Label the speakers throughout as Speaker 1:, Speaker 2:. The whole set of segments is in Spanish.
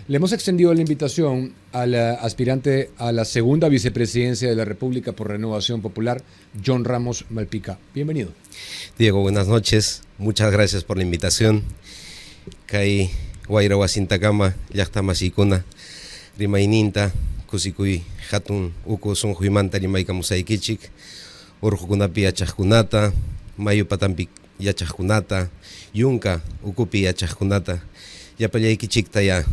Speaker 1: Le hemos extendido la invitación al aspirante a la segunda vicepresidencia de la República por Renovación Popular, John Ramos Malpica. Bienvenido.
Speaker 2: Diego, buenas noches. Muchas gracias por la invitación. Kai Guaira Wasintacama, Yachta Masikuna, Rimaininta, Kusikui, Hatun, Uku Sun Huimanta, Rimaika Musaikichik, Urjukunapi Yachajkunata, Mayu Patampi Yachajkunata, Yunka, Ukupi Yachajkunata, Yapayaikichik ya.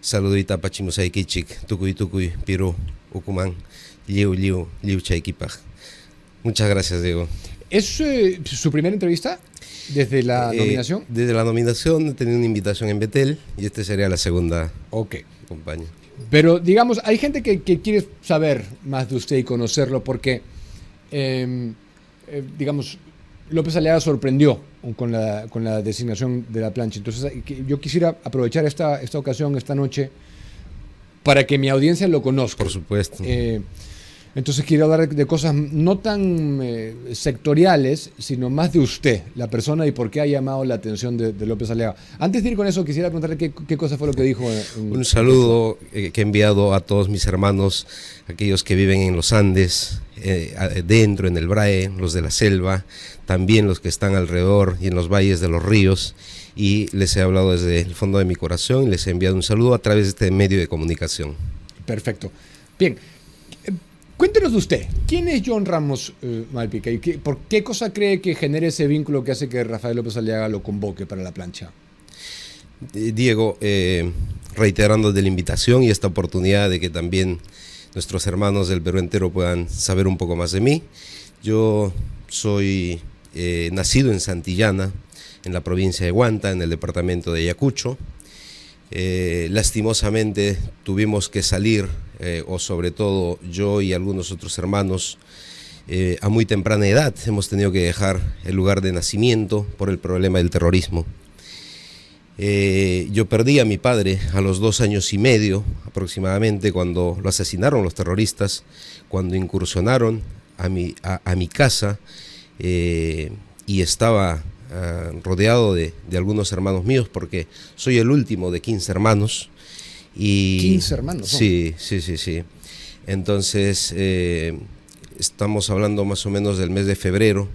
Speaker 2: Saludita Pachimusaikichik, Tukuy, Piru, Ukuman, Liu Chaikipaj. Muchas gracias, Diego.
Speaker 1: ¿Es su primera entrevista desde la nominación?
Speaker 2: Desde la nominación he tenido una invitación en Betel y esta sería la segunda campaña.
Speaker 1: Pero digamos, hay gente que quiere saber más de usted y conocerlo porque, digamos, López Aliaga sorprendió con la designación de la plancha. Entonces yo quisiera aprovechar esta ocasión, esta noche, para que mi audiencia lo conozca.
Speaker 2: Por supuesto.
Speaker 1: Entonces quiero hablar de cosas no tan sectoriales, sino más de usted, la persona, y por qué ha llamado la atención de López Aliaga. Antes de ir con eso, quisiera preguntarle qué cosa fue lo que dijo.
Speaker 2: Un saludo que he enviado a todos mis hermanos, aquellos que viven en los Andes, dentro, en el Brae, los de la selva, también los que están alrededor y en los valles de los ríos, y les he hablado desde el fondo de mi corazón y les he enviado un saludo a través de este medio de comunicación.
Speaker 1: Perfecto. Bien. Cuéntenos de usted, ¿quién es John Ramos Malpica y por qué cosa cree que genera ese vínculo que hace que Rafael López Aliaga lo convoque para la plancha?
Speaker 2: Diego, reiterando de la invitación y esta oportunidad de que también nuestros hermanos del Perú entero puedan saber un poco más de mí. Yo soy nacido en Santillana, en la provincia de Huanta, en el departamento de Ayacucho. Lastimosamente tuvimos que salir, o sobre todo yo y algunos otros hermanos, a muy temprana edad. Hemos tenido que dejar el lugar de nacimiento por el problema del terrorismo. Yo perdí a mi padre a los 2 años y medio aproximadamente cuando lo asesinaron los terroristas, cuando incursionaron a mi casa y estaba rodeado de algunos hermanos míos, porque soy el último de 15 hermanos. Y
Speaker 1: 15 hermanos, ¿no?
Speaker 2: Sí. Entonces, estamos hablando más o menos del mes de febrero,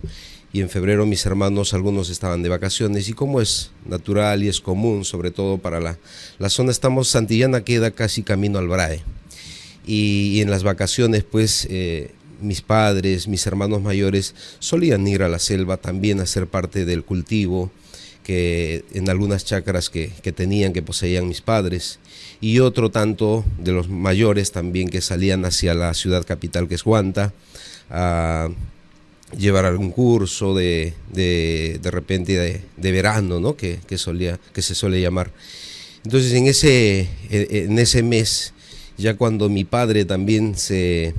Speaker 2: y en febrero mis hermanos, algunos estaban de vacaciones, y como es natural y es común, sobre todo para la zona, Santillana queda casi camino al Brae, y en las vacaciones, pues, mis padres, mis hermanos mayores solían ir a la selva también a ser parte del cultivo que en algunas chacras que tenían, que poseían mis padres, y otro tanto de los mayores también que salían hacia la ciudad capital, que es Huanta, a llevar algún curso de repente de verano, ¿no? que se suele llamar. Entonces en ese mes, ya cuando mi padre también se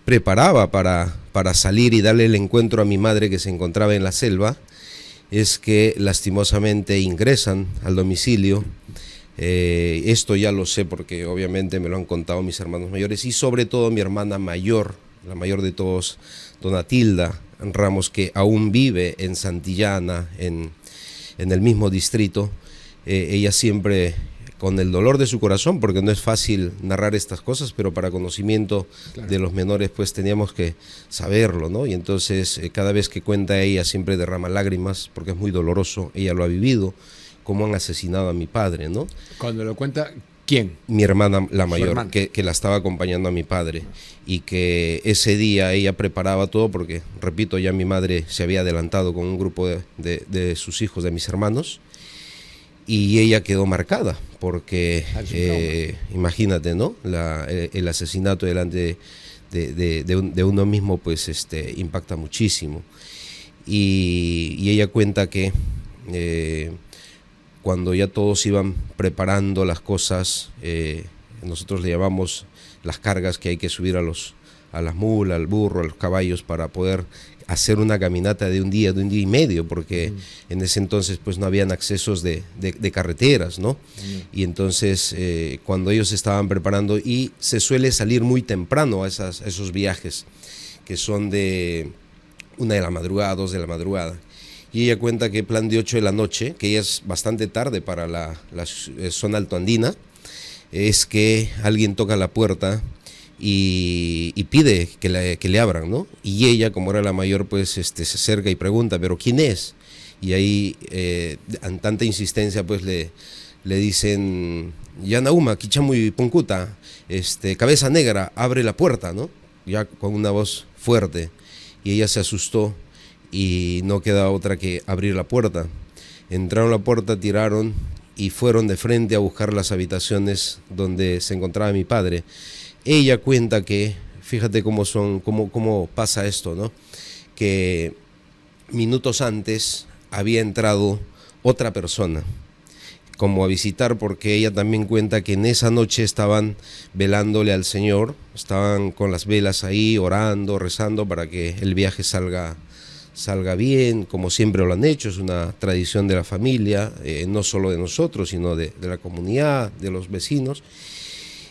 Speaker 2: preparaba para salir y darle el encuentro a mi madre que se encontraba en la selva, es que lastimosamente ingresan al domicilio. Esto ya lo sé porque obviamente me lo han contado mis hermanos mayores y sobre todo mi hermana mayor, la mayor de todos, Donatilda Ramos, que aún vive en Santillana, en el mismo distrito. Ella siempre, con el dolor de su corazón, porque no es fácil narrar estas cosas, pero para conocimiento de los menores pues teníamos que saberlo, ¿no? Y entonces cada vez que cuenta ella siempre derrama lágrimas, porque es muy doloroso, ella lo ha vivido, cómo han asesinado a mi padre, ¿no?
Speaker 1: Cuando lo cuenta, ¿quién?
Speaker 2: Mi hermana, la mayor, que la estaba acompañando a mi padre, y que ese día ella preparaba todo, porque, repito, ya mi madre se había adelantado con un grupo de sus hijos, de mis hermanos, y ella quedó marcada, porque imagínate, ¿no? El asesinato delante de uno mismo, pues impacta muchísimo. Y ella cuenta que cuando ya todos iban preparando las cosas, nosotros le llamamos las cargas que hay que subir a las mulas, al burro, a los caballos, para poder hacer una caminata de un día y medio, porque en ese entonces pues no habían accesos de carreteras, ¿no? Y entonces cuando ellos estaban preparando, y se suele salir muy temprano a esos viajes, que son de 1 de la madrugada, 2 de la madrugada, y ella cuenta que plan de 8 de la noche, que ya es bastante tarde para la zona altoandina, es que alguien toca la puerta y pide que le abran, ¿no? Y ella, como era la mayor, pues se acerca y pregunta, ¿pero quién es? Y ahí, en tanta insistencia, pues le dicen, Yanauma, Kichamuy Punkuta, cabeza negra, abre la puerta, ¿no? Ya con una voz fuerte. Y ella se asustó y no queda otra que abrir la puerta. Entraron a la puerta, tiraron y fueron de frente a buscar las habitaciones donde se encontraba mi padre. Ella cuenta que, fíjate cómo pasa esto, ¿no? Que minutos antes había entrado otra persona como a visitar, porque ella también cuenta que en esa noche estaban velándole al Señor, estaban con las velas ahí, orando, rezando para que el viaje salga bien, como siempre lo han hecho, es una tradición de la familia, no solo de nosotros, sino de la comunidad, de los vecinos.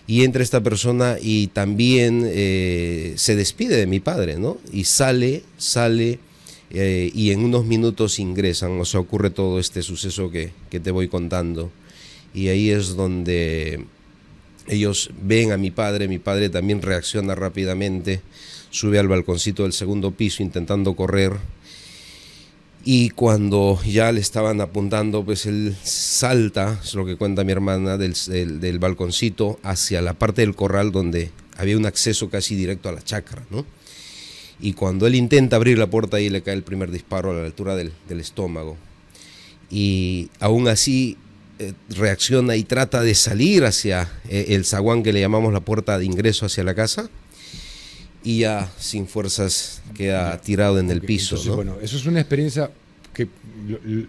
Speaker 2: Y entra esta persona y también se despide de mi padre, ¿no? Y sale y en unos minutos ingresan, o sea, ocurre todo este suceso que te voy contando. Y ahí es donde ellos ven a mi padre también reacciona rápidamente, sube al balconcito del segundo piso intentando correr. Y cuando ya le estaban apuntando, pues él salta, es lo que cuenta mi hermana, del balconcito hacia la parte del corral donde había un acceso casi directo a la chacra, ¿no? Y cuando él intenta abrir la puerta, ahí le cae el primer disparo a la altura del estómago. Y aún así reacciona y trata de salir hacia el zaguán que le llamamos la puerta de ingreso hacia la casa. Y ya sin fuerzas queda tirado en el piso.
Speaker 1: Entonces,
Speaker 2: ¿no?
Speaker 1: Bueno, eso es una experiencia que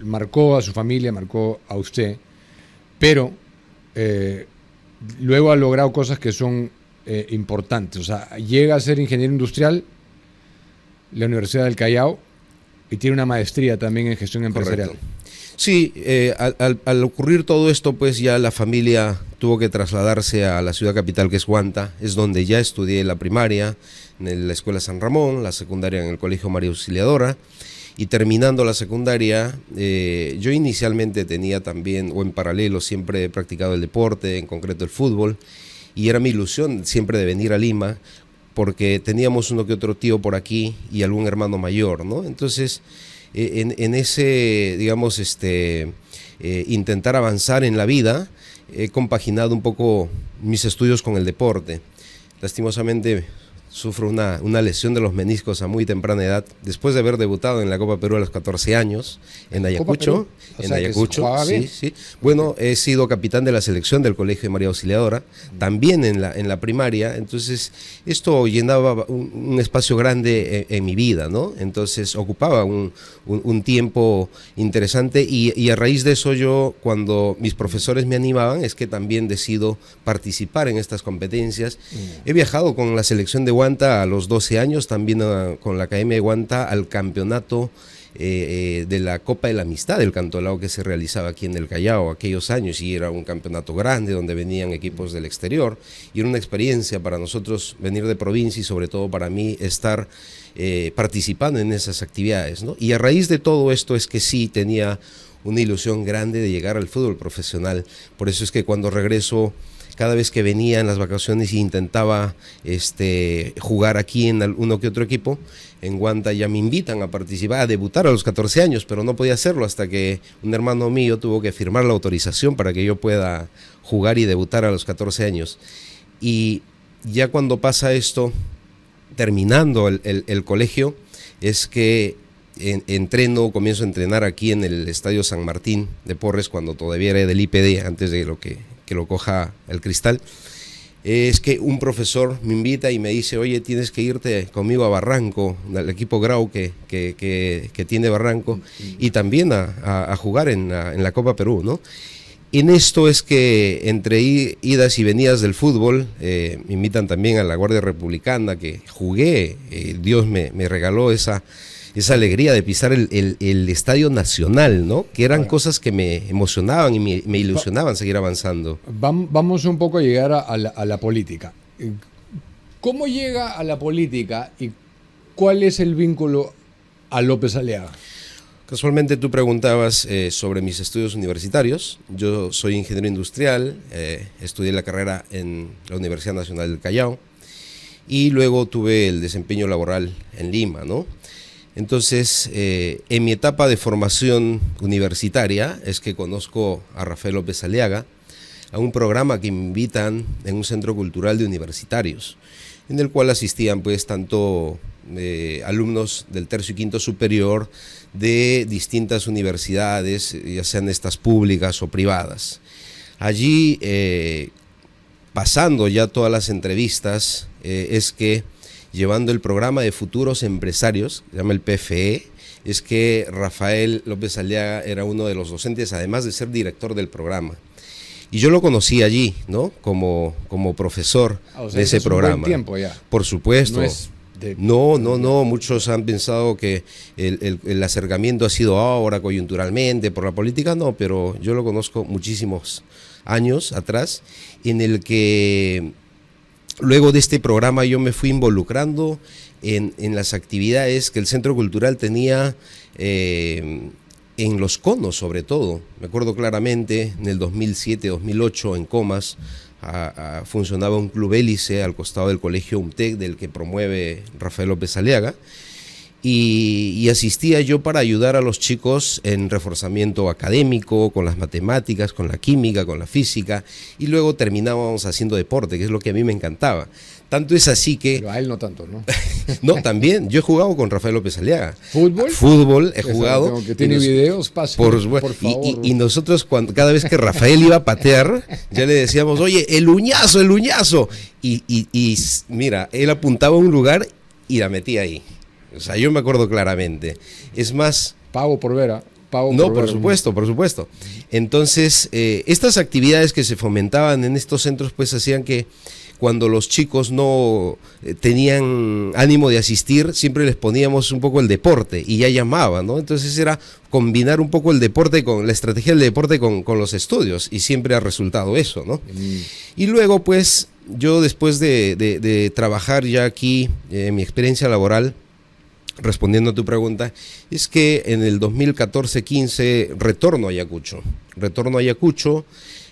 Speaker 1: marcó a su familia, marcó a usted, pero luego ha logrado cosas que son importantes. O sea, llega a ser ingeniero industrial en la Universidad del Callao y tiene una maestría también en gestión empresarial.
Speaker 2: Correcto. Sí, al ocurrir todo esto, pues ya la familia tuvo que trasladarse a la ciudad capital, que es Huanta, es donde ya estudié la primaria, en la Escuela San Ramón, la secundaria en el Colegio María Auxiliadora, y terminando la secundaria, yo inicialmente tenía también, o en paralelo, siempre he practicado el deporte, en concreto el fútbol, y era mi ilusión siempre de venir a Lima, porque teníamos uno que otro tío por aquí y algún hermano mayor, ¿no? Entonces, en ese, digamos, intentar avanzar en la vida, he compaginado un poco mis estudios con el deporte. Lastimosamente sufro una lesión de los meniscos a muy temprana edad, después de haber debutado en la Copa Perú a los 14 años, en Ayacucho. En Ayacucho, sí. Bueno, he sido capitán de la selección del Colegio de María Auxiliadora, también en la primaria, entonces esto llenaba un espacio grande en mi vida, ¿no? Entonces ocupaba un tiempo interesante y a raíz de eso yo, cuando mis profesores me animaban, es que también decido participar en estas competencias. He viajado con la selección de Huanta a los 12 años, también con la Academia de Huanta al campeonato de la Copa de la Amistad del Cantolao que se realizaba aquí en el Callao aquellos años, y era un campeonato grande donde venían equipos del exterior y era una experiencia para nosotros venir de provincia y sobre todo para mí estar participando en esas actividades, ¿no? Y a raíz de todo esto es que sí tenía una ilusión grande de llegar al fútbol profesional. Por eso es que cuando regreso, cada vez que venía en las vacaciones e intentaba jugar aquí en uno que otro equipo, en Huanta ya me invitan a participar, a debutar a los 14 años, pero no podía hacerlo hasta que un hermano mío tuvo que firmar la autorización para que yo pueda jugar y debutar a los 14 años. Y ya cuando pasa esto, terminando el colegio, es que comienzo a entrenar aquí en el Estadio San Martín de Porres, cuando todavía era del IPD, antes de que lo coja el Cristal. Es que un profesor me invita y me dice, oye, tienes que irte conmigo a Barranco, al equipo Grau que tiene Barranco, y también a jugar en la Copa Perú, ¿no? En esto es que entre idas y venidas del fútbol, me invitan también a la Guardia Republicana, que jugué, Dios me regaló esa alegría de pisar el Estadio Nacional, ¿no? Que eran cosas que me emocionaban y me ilusionaban seguir avanzando.
Speaker 1: Vamos un poco a llegar a la política. ¿Cómo llega a la política y cuál es el vínculo a López Aliaga?
Speaker 2: Casualmente tú preguntabas sobre mis estudios universitarios. Yo soy ingeniero industrial, estudié la carrera en la Universidad Nacional del Callao y luego tuve el desempeño laboral en Lima, ¿no? Entonces, en mi etapa de formación universitaria es que conozco a Rafael López Aliaga, a un programa que me invitan en un centro cultural de universitarios, en el cual asistían pues tanto alumnos del tercio y quinto superior de distintas universidades, ya sean estas públicas o privadas. Allí, pasando ya todas las entrevistas, es que llevando el programa de futuros empresarios, se llama el PFE, es que Rafael López Aliaga era uno de los docentes, además de ser director del programa. Y yo lo conocí allí, ¿no? Como profesor de ese programa. Un buen
Speaker 1: tiempo ya.
Speaker 2: Por supuesto.
Speaker 1: No,
Speaker 2: No. Muchos han pensado que el acercamiento ha sido ahora, coyunturalmente, por la política. No, pero yo lo conozco muchísimos años atrás, en el que luego de este programa yo me fui involucrando en las actividades que el Centro Cultural tenía en los conos, sobre todo. Me acuerdo claramente, en el 2007-2008 en Comas funcionaba un club hélice al costado del colegio UMTEC, del que promueve Rafael López Aliaga, y asistía yo para ayudar a los chicos en reforzamiento académico, con las matemáticas, con la química, con la física, y luego terminábamos haciendo deporte, que es lo que a mí me encantaba. Tanto es así que...
Speaker 1: Pero a él no tanto, ¿no?
Speaker 2: No, también. Yo he jugado con Rafael López Aliaga.
Speaker 1: ¿Fútbol?
Speaker 2: Fútbol he jugado.
Speaker 1: Como que tiene videos, pasa. Por favor.
Speaker 2: Y nosotros, cada vez que Rafael iba a patear, ya le decíamos, oye, el uñazo, el uñazo. Y mira, él apuntaba a un lugar y la metía ahí. O sea, yo me acuerdo claramente. Es más...
Speaker 1: Pago por ver,
Speaker 2: No, por supuesto. Entonces, estas actividades que se fomentaban en estos centros, pues hacían que cuando los chicos no tenían ánimo de asistir, siempre les poníamos un poco el deporte y ya llamaban, ¿no? Entonces era combinar un poco el deporte con la estrategia del deporte con los estudios, y siempre ha resultado eso, ¿no? Y luego, pues, yo después de trabajar ya aquí, mi experiencia laboral, respondiendo a tu pregunta, es que en el 2014-15 retorno a Ayacucho,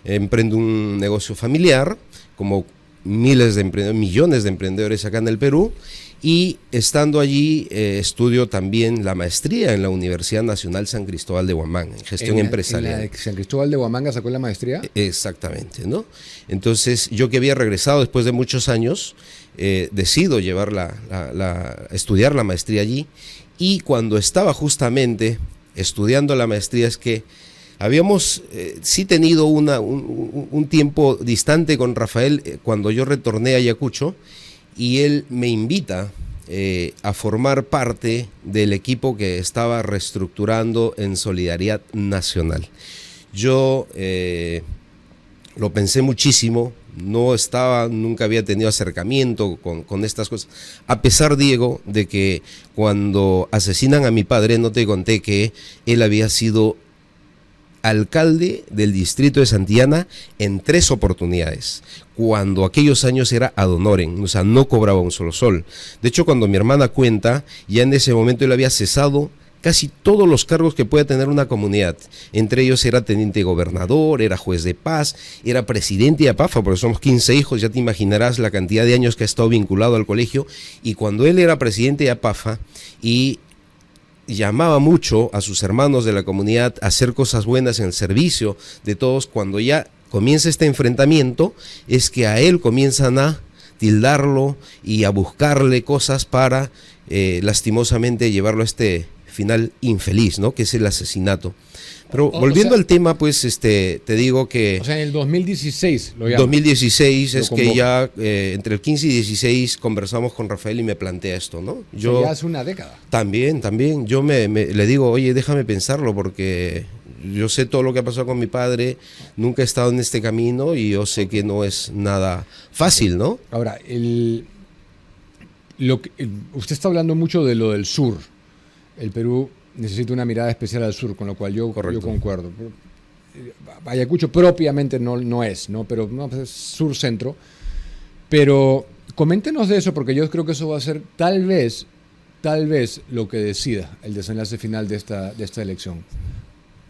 Speaker 2: emprendo un negocio familiar, como millones de emprendedores acá en el Perú, y estando allí estudio también la maestría en la Universidad Nacional San Cristóbal de Huamanga, en gestión empresarial.
Speaker 1: ¿En la San Cristóbal de Huamanga sacó la maestría?
Speaker 2: Exactamente, ¿no? Entonces, yo que había regresado después de muchos años, decido estudiar la maestría allí, y cuando estaba justamente estudiando la maestría es que habíamos sí tenido un tiempo distante con Rafael cuando yo retorné a Ayacucho, y él me invita a formar parte del equipo que estaba reestructurando en Solidaridad Nacional. Yo lo pensé muchísimo, nunca había tenido acercamiento con estas cosas, a pesar, Diego, de que cuando asesinan a mi padre, no te conté que él había sido alcalde del distrito de Santillana en 3 oportunidades, cuando aquellos años era ad honorem, o sea, no cobraba un solo sol. De hecho, cuando mi hermana cuenta, ya en ese momento él había cesado casi todos los cargos que puede tener una comunidad. Entre ellos era teniente gobernador, era juez de paz, era presidente de APAFA, porque somos 15 hijos, ya te imaginarás la cantidad de años que ha estado vinculado al colegio. Y cuando él era presidente de APAFA y llamaba mucho a sus hermanos de la comunidad a hacer cosas buenas en el servicio de todos, cuando ya comienza este enfrentamiento, es que a él comienzan a tildarlo y a buscarle cosas para lastimosamente llevarlo a este final infeliz, ¿no? Que es el asesinato. Pero volviendo al tema, pues te digo que...
Speaker 1: O sea, en el 2016 lo llaman.
Speaker 2: 2016 es que ya entre el 15 y 16 conversamos con Rafael y me plantea esto, ¿no?
Speaker 1: Yo, ya hace una década.
Speaker 2: También. Yo le digo, oye, déjame pensarlo, porque yo sé todo lo que ha pasado con mi padre, nunca he estado en este camino y yo sé que no es nada fácil, ¿no?
Speaker 1: Ahora, usted está hablando mucho de lo del sur. El Perú necesita una mirada especial al sur, con lo cual yo concuerdo. Ayacucho propiamente no es, ¿no? Pero no, pues es sur-centro. Pero coméntenos de eso, porque yo creo que eso va a ser tal vez tal vez lo que decida el desenlace final de esta elección.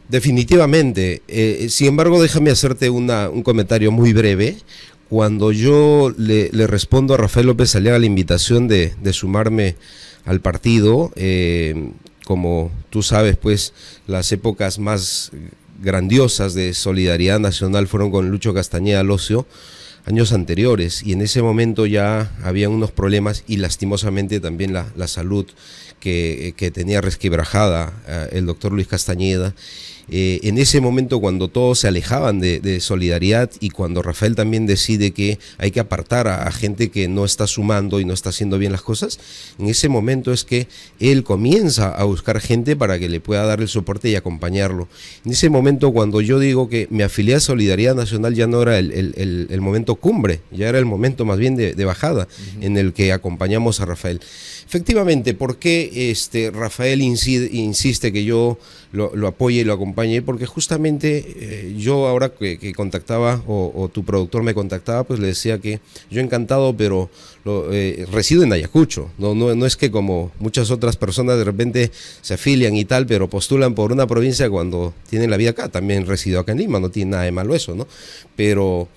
Speaker 2: Definitivamente. Sin embargo, déjame hacerte un comentario muy breve. Cuando yo le respondo a Rafael López Aliaga la invitación de sumarme al partido, como tú sabes, pues las épocas más grandiosas de solidaridad nacional fueron con Lucho Castañeda Locio, años anteriores, y en ese momento ya había unos problemas y lastimosamente también la salud que tenía resquebrajada el doctor Luis Castañeda. En ese momento, cuando todos se alejaban de Solidaridad y cuando Rafael también decide que hay que apartar a gente que no está sumando y no está haciendo bien las cosas, en ese momento es que él comienza a buscar gente para que le pueda dar el soporte y acompañarlo. En ese momento, cuando yo digo que me afilié a Solidaridad Nacional, ya no era el momento cumbre, ya era el momento más bien de bajada, en el que acompañamos a Rafael. Efectivamente, ¿por qué Rafael insiste que yo lo apoye y lo acompañe? Porque justamente yo ahora que contactaba, o tu productor me contactaba, pues le decía que yo encantado, pero resido en Ayacucho. No es que como muchas otras personas de repente se afilian y tal, pero postulan por una provincia cuando tienen la vida acá. También resido acá en Lima, no tiene nada de malo eso, ¿no? Pero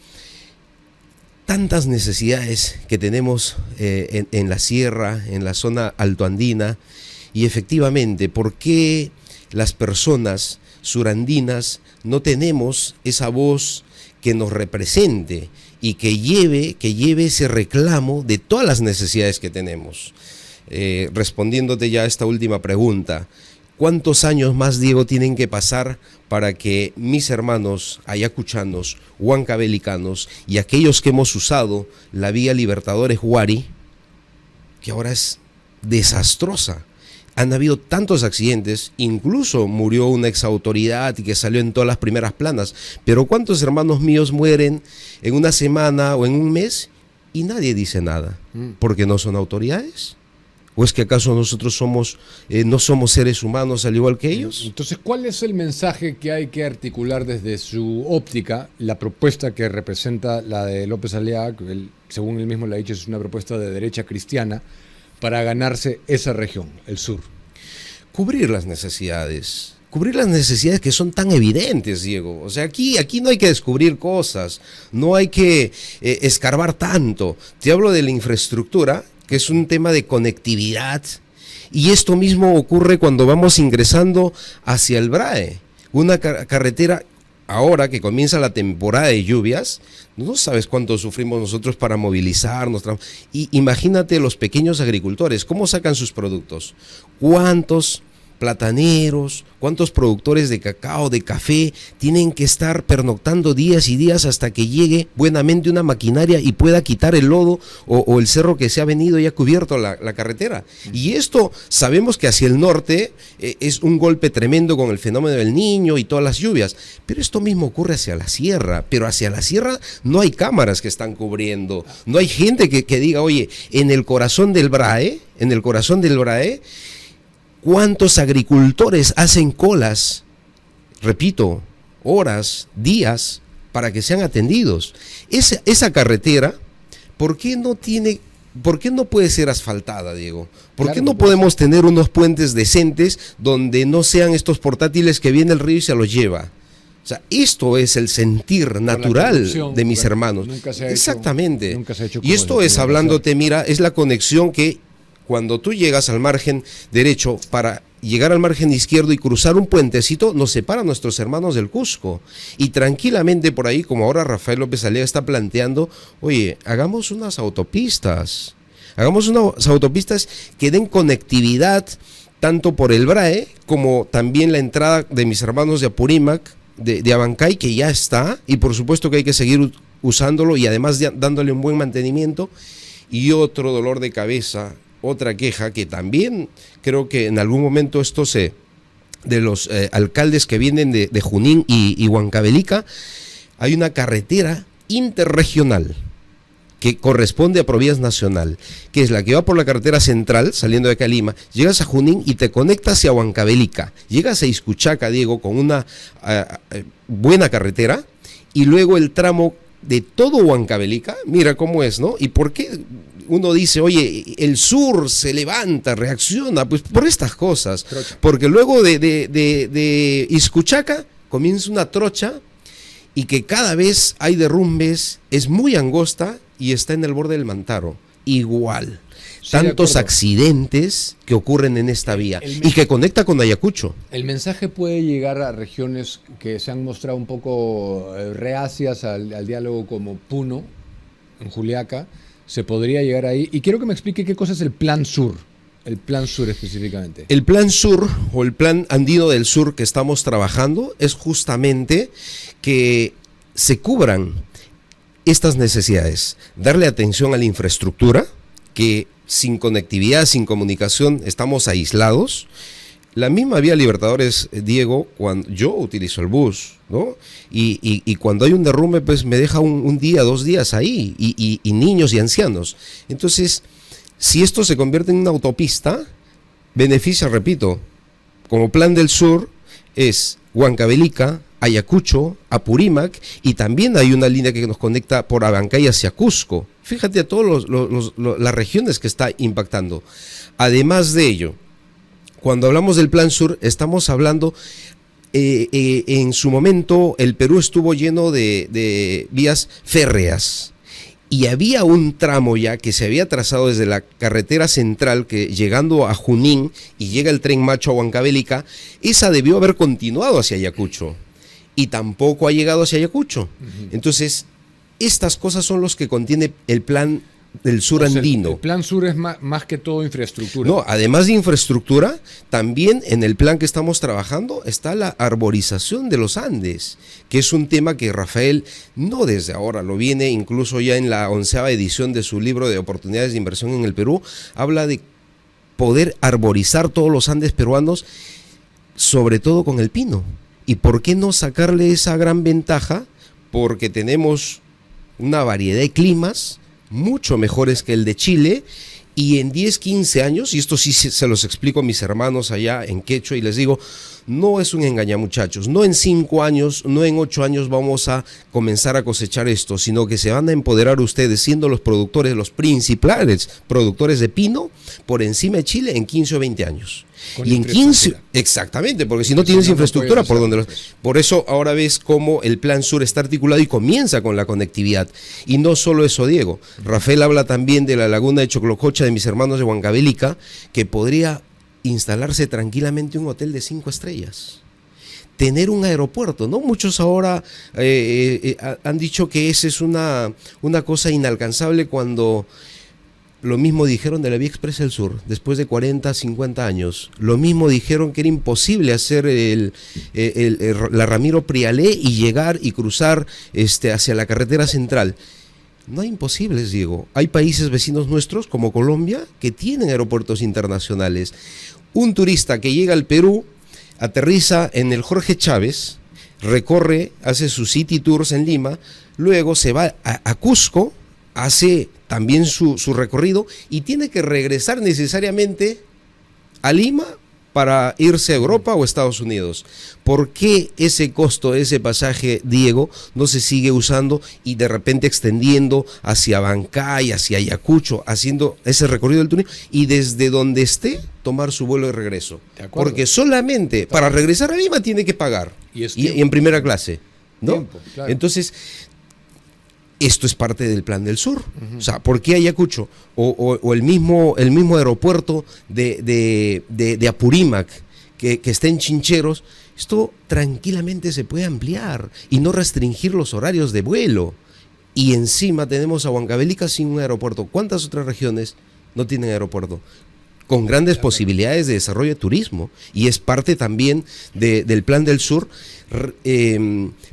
Speaker 2: tantas necesidades que tenemos en la sierra, en la zona altoandina, y efectivamente, ¿por qué las personas surandinas no tenemos esa voz que nos represente y que lleve ese reclamo de todas las necesidades que tenemos? Respondiéndote ya a esta última pregunta, ¿cuántos años más, Diego, tienen que pasar para que mis hermanos ayacuchanos, huancavelicanos y aquellos que hemos usado la vía Libertadores-Huari, que ahora es desastrosa? Han habido tantos accidentes, incluso murió una exautoridad y que salió en todas las primeras planas, pero ¿cuántos hermanos míos mueren en una semana o en un mes y nadie dice nada? ¿Porque no son autoridades? ¿O es que acaso nosotros no somos seres humanos al igual que ellos?
Speaker 1: Entonces, ¿cuál es el mensaje que hay que articular desde su óptica, la propuesta que representa la de López Aliaga, que según él mismo le ha dicho, es una propuesta de derecha cristiana, para ganarse esa región, el sur?
Speaker 2: Cubrir las necesidades que son tan evidentes, Diego. O sea, aquí no hay que descubrir cosas, no hay que escarbar tanto. Te hablo de la infraestructura, que es un tema de conectividad, y esto mismo ocurre cuando vamos ingresando hacia el BRAE, una carretera. Ahora que comienza la temporada de lluvias, no sabes cuánto sufrimos nosotros para movilizarnos. Y imagínate los pequeños agricultores, ¿cómo sacan sus productos? ¿Cuántos plataneros, cuántos productores de cacao, de café, tienen que estar pernoctando días y días hasta que llegue buenamente una maquinaria y pueda quitar el lodo o el cerro que se ha venido y ha cubierto la carretera? Y esto sabemos que hacia el norte es un golpe tremendo con el fenómeno del Niño y todas las lluvias, pero esto mismo ocurre hacia la sierra, pero hacia la sierra no hay cámaras que están cubriendo, no hay gente que diga, oye, en el corazón del BRAE, ¿cuántos agricultores hacen colas? Repito, horas, días, para que sean atendidos. Esa carretera, ¿por qué no puede ser asfaltada, Diego? ¿Por qué no podemos tener unos puentes decentes donde no sean estos portátiles que viene el río y se los lleva? O sea, esto es el sentir natural de mis hermanos. Exactamente. Y esto es, hablándote, mira, es la conexión que cuando tú llegas al margen derecho, para llegar al margen izquierdo y cruzar un puentecito, nos separa a nuestros hermanos del Cusco. Y tranquilamente por ahí, como ahora Rafael López Aliaga está planteando, oye, hagamos unas autopistas que den conectividad tanto por el BRAE como también la entrada de mis hermanos de Apurímac, de Abancay, que ya está, y por supuesto que hay que seguir usándolo y además dándole un buen mantenimiento. Y otro dolor de cabeza, otra queja que también creo que en algún momento de los alcaldes que vienen de Junín y Huancavelica, hay una carretera interregional que corresponde a Provías Nacional, que es la que va por la carretera central, saliendo de acá a Lima, llegas a Junín y te conectas hacia Huancavelica, llegas a Iscuchaca, Diego, con una buena carretera, y luego el tramo de todo Huancavelica, mira cómo es, ¿no? ¿Y por qué uno dice, oye, el sur se levanta, reacciona, pues por estas cosas.
Speaker 1: Trocha.
Speaker 2: Porque luego de Iscuchaca comienza una trocha y que cada vez hay derrumbes, es muy angosta y está en el borde del Mantaro. Igual.
Speaker 1: Sí,
Speaker 2: Tantos accidentes que ocurren en esta vía y que conecta con Ayacucho.
Speaker 1: El mensaje puede llegar a regiones que se han mostrado un poco reacias al diálogo, como Puno, en Juliaca. Se podría llegar ahí. Y quiero que me explique qué cosa es el Plan Sur. El Plan Sur específicamente.
Speaker 2: El Plan Sur o el Plan Andino del Sur que estamos trabajando es justamente que se cubran estas necesidades. Darle atención a la infraestructura, que sin conectividad, sin comunicación, estamos aislados. La misma vía Libertadores, Diego, cuando yo utilizo el bus, ¿no? Y cuando hay un derrumbe, pues me deja un día, 2 días ahí, y niños y ancianos. Entonces, si esto se convierte en una autopista, beneficia, repito, como Plan del Sur, es Huancavelica, Ayacucho, Apurímac, y también hay una línea que nos conecta por Abancay hacia Cusco. Fíjate a todas las regiones que está impactando. Además de ello, cuando hablamos del Plan Sur, estamos hablando, en su momento el Perú estuvo lleno de vías férreas. Y había un tramo ya que se había trazado desde la carretera central, que llegando a Junín y llega el tren Macho a Huancavelica, esa debió haber continuado hacia Ayacucho. Y tampoco ha llegado hacia Ayacucho. Entonces, estas cosas son los que contiene el Plan del Sur andino.
Speaker 1: El Plan Sur es más que todo infraestructura.
Speaker 2: No, además de infraestructura, también en el plan que estamos trabajando está la arborización de los Andes, que es un tema que Rafael no desde ahora, lo viene incluso ya en la 11ª edición de su libro de oportunidades de inversión en el Perú, habla de poder arborizar todos los Andes peruanos, sobre todo con el pino. ¿Y por qué no sacarle esa gran ventaja? Porque tenemos una variedad de climas mucho mejores que el de Chile, y en 10, 15 años, y esto sí se los explico a mis hermanos allá en Quechua, y les digo, no es un engañamuchachos, no en 5 años, no en 8 años vamos a comenzar a cosechar esto, sino que se van a empoderar ustedes siendo los productores, los principales productores de pino, por encima de Chile en 15 o 20 años. Y en 15, exactamente, porque si no tienes infraestructura, ¿por dónde? Por eso ahora ves cómo el Plan Sur está articulado y comienza con la conectividad. Y no solo eso, Diego. Rafael habla también de la laguna de Choclococha de mis hermanos de Huancavelica, que podría instalarse tranquilamente un hotel de 5 estrellas. Tener un aeropuerto, ¿no? Muchos ahora han dicho que esa es una cosa inalcanzable, cuando lo mismo dijeron de la Vía Express del Sur, después de 40, 50 años. Lo mismo dijeron que era imposible hacer la Ramiro Prialé y llegar y cruzar hacia la carretera central. No hay imposibles, Diego. Hay países vecinos nuestros, como Colombia, que tienen aeropuertos internacionales. Un turista que llega al Perú, aterriza en el Jorge Chávez, recorre, hace sus city tours en Lima, luego se va a Cusco, hace también su recorrido y tiene que regresar necesariamente a Lima para irse a Europa o Estados Unidos. ¿Por qué ese costo de ese pasaje, Diego, no se sigue usando y de repente extendiendo hacia Bancay, hacia Ayacucho, haciendo ese recorrido del túnel y desde donde esté tomar su vuelo de regreso? Porque solamente para regresar a Lima tiene que pagar, y en primera clase, ¿no?
Speaker 1: Tiempo, claro.
Speaker 2: Entonces, esto es parte del Plan del Sur. O sea, ¿por qué Ayacucho? O el mismo aeropuerto de Apurímac, que está en Chincheros, esto tranquilamente se puede ampliar y no restringir los horarios de vuelo. Y encima tenemos a Huancavelica sin un aeropuerto. ¿Cuántas otras regiones no tienen aeropuerto? Con grandes posibilidades de desarrollo de turismo. Y es parte también del Plan del Sur,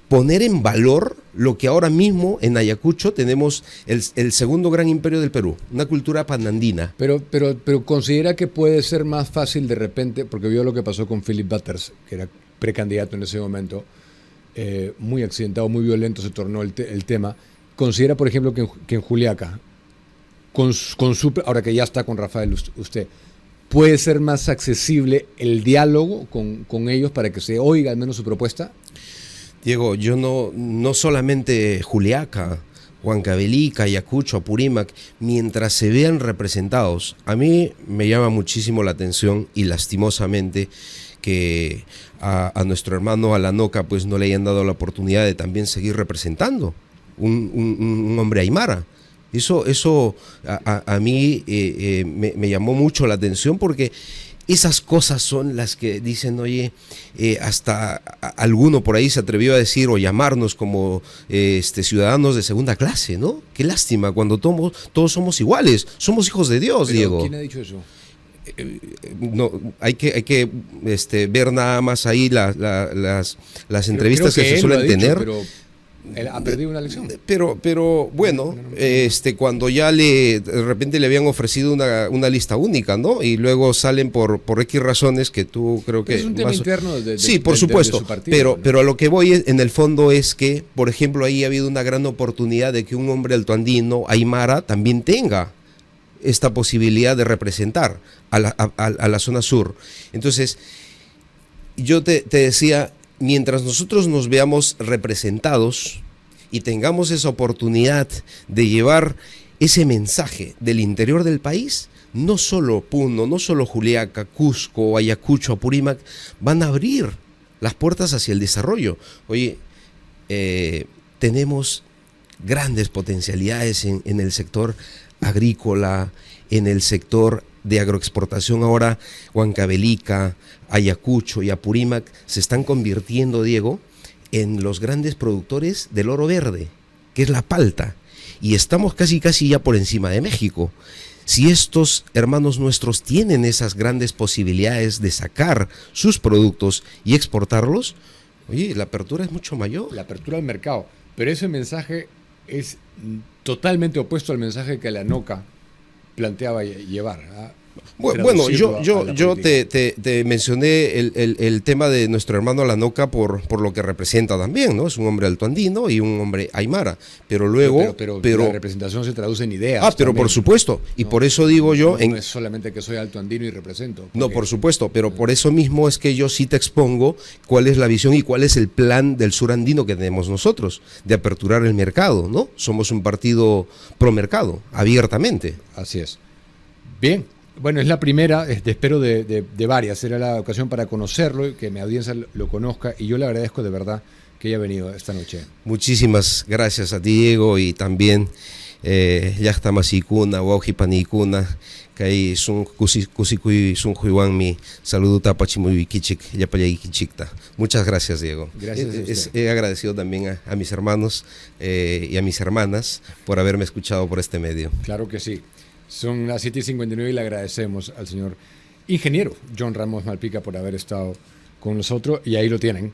Speaker 2: poner en valor lo que ahora mismo en Ayacucho tenemos el segundo gran imperio del Perú, una cultura panandina.
Speaker 1: Pero considera que puede ser más fácil de repente, porque vio lo que pasó con Philip Butters, que era precandidato en ese momento, muy accidentado, muy violento se tornó el tema. Considera, por ejemplo, que en Juliaca, ahora que ya está con Rafael usted, ¿puede ser más accesible el diálogo con ellos para que se oiga al menos su propuesta?
Speaker 2: Diego, yo no solamente Juliaca, Huancavelica, Ayacucho, Apurímac, mientras se vean representados, a mí me llama muchísimo la atención y lastimosamente que a nuestro hermano Alanoca pues no le hayan dado la oportunidad de también seguir representando un hombre aymara. Eso a mí me llamó mucho la atención porque esas cosas son las que dicen, oye, hasta alguno por ahí se atrevió a decir o llamarnos como ciudadanos de segunda clase, ¿no? Qué lástima, cuando todos somos iguales, somos hijos de Dios,
Speaker 1: ¿Pero
Speaker 2: Diego.
Speaker 1: quién ha dicho eso?
Speaker 2: No, hay que ver nada más ahí las entrevistas
Speaker 1: Creo
Speaker 2: que se
Speaker 1: él
Speaker 2: suelen
Speaker 1: lo ha dicho,
Speaker 2: tener.
Speaker 1: pero él ha perdido una elección.
Speaker 2: Pero bueno, cuando ya de repente le habían ofrecido una lista única, ¿no? Y luego salen por X razones que tú creo que...
Speaker 1: Es un tema interno
Speaker 2: sí, por supuesto,
Speaker 1: de su partido, ¿no?
Speaker 2: pero a lo que voy en el fondo es que, por ejemplo, ahí ha habido una gran oportunidad de que un hombre altoandino, aymara, también tenga esta posibilidad de representar a la zona sur. Entonces, yo te decía, mientras nosotros nos veamos representados y tengamos esa oportunidad de llevar ese mensaje del interior del país, no solo Puno, no solo Juliaca, Cusco, Ayacucho, Apurímac, van a abrir las puertas hacia el desarrollo. Oye, tenemos grandes potencialidades en el sector agrícola, en el sector de agroexportación. Ahora Huancavelica, Ayacucho y Apurímac se están convirtiendo, Diego, en los grandes productores del oro verde, que es la palta, y estamos casi ya por encima de México. Si estos hermanos nuestros tienen esas grandes posibilidades de sacar sus productos y exportarlos, oye, la apertura es mucho mayor.
Speaker 1: La apertura al mercado, pero ese mensaje es totalmente opuesto al mensaje que Alanoca planteaba llevar.
Speaker 2: Bueno, yo te mencioné el tema de nuestro hermano Alanoca por lo que representa también, ¿no? Es un hombre altoandino y un hombre aymara, pero luego...
Speaker 1: Pero la representación se traduce en ideas.
Speaker 2: Pero
Speaker 1: también.
Speaker 2: por supuesto, y
Speaker 1: No,
Speaker 2: por eso digo yo...
Speaker 1: No es solamente que soy altoandino y represento. Porque...
Speaker 2: No, por supuesto, pero por eso mismo es que yo sí te expongo cuál es la visión y cuál es el plan del sur andino que tenemos nosotros, de aperturar el mercado, ¿no? Somos un partido pro mercado, abiertamente.
Speaker 1: Así es. Bien. Bueno, es la primera, espero de varias. Será la ocasión para conocerlo y que mi audiencia lo conozca. Y yo le agradezco de verdad que haya venido esta noche.
Speaker 2: Muchísimas gracias a ti, Diego, y también Yachta Masikuna, Waujipanikuna, Kai Sun Kusikui Sun Juiwan, mi saludo tapachimuy kichik, yapayay kichikta. Muchas gracias, Diego.
Speaker 1: Gracias.
Speaker 2: He agradecido también a mis hermanos y a mis hermanas por haberme escuchado por este medio.
Speaker 1: Claro que sí. Son las 7:59 y le agradecemos al señor ingeniero John Ramos Malpica por haber estado con nosotros. Y ahí lo tienen.